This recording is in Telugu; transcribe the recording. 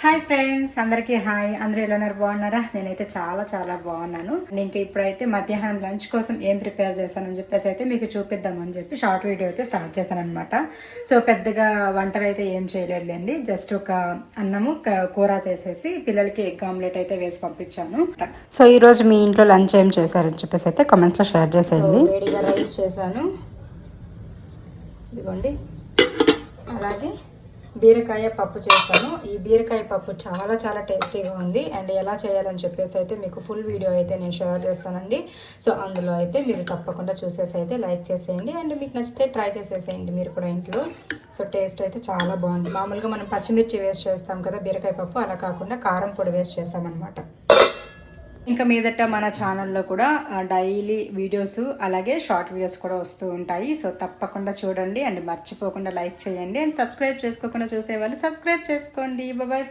హాయ్ ఫ్రెండ్స్, అందరికీ హాయ్. అందరూ ఎలా ఉన్నారు? బాగున్నారా? నేనైతే చాలా చాలా బాగున్నాను. ఇంకా ఇప్పుడైతే మధ్యాహ్నం లంచ్ కోసం ఏం ప్రిపేర్ చేశానని చెప్పేసి అయితే మీకు చూపిద్దామని చెప్పి షార్ట్ వీడియో అయితే స్టార్ట్ చేశాను అనమాట. సో పెద్దగా వంటలు అయితే ఏం చేయలేదులేండి, జస్ట్ ఒక అన్నము కూర చేసేసి పిల్లలకి ఎగ్ ఆమ్లెట్ అయితే వేసి పంపించాను. సో ఈ రోజు మీ ఇంట్లో లంచ్ ఏం చేశారని చెప్పేసి అయితే కామెంట్స్లో షేర్ చేసేయండి. వేడిగా రైస్ చేశాను, ఇదిగోండి. అలాగే బీరకాయ పప్పు చేస్తాను. ఈ బీరకాయ పప్పు చాలా చాలా టేస్టీగా ఉంది. అండ్ ఎలా చేయాలని చెప్పేసి అయితే మీకు ఫుల్ వీడియో అయితే నేను షేర్ చేస్తానండి. సో అందులో అయితే మీరు తప్పకుండా చూసేసి అయితే లైక్ చేసేయండి. అండ్ మీకు నచ్చితే ట్రై చేసేసేయండి మీరు కూడా ఇంట్లో. సో టేస్ట్ అయితే చాలా బాగుంది. మామూలుగా మనం పచ్చిమిర్చి వేస్ట్ చేస్తాం కదా బీరకాయ పప్పు, అలా కాకుండా కారం పొడి వేస్ట్ చేస్తామన్నమాట. ఇంకా మీదట మన ఛానల్లో కూడా డైలీ వీడియోస్ అలాగే షార్ట్ వీడియోస్ కూడా వస్తూ ఉంటాయి. సో తప్పకుండా చూడండి అండ్ మర్చిపోకుండా లైక్ చేయండి. అండ్ సబ్స్క్రైబ్ చేసుకోకుండా చూసేవాళ్ళు సబ్స్క్రైబ్ చేసుకోండి. బాయ్.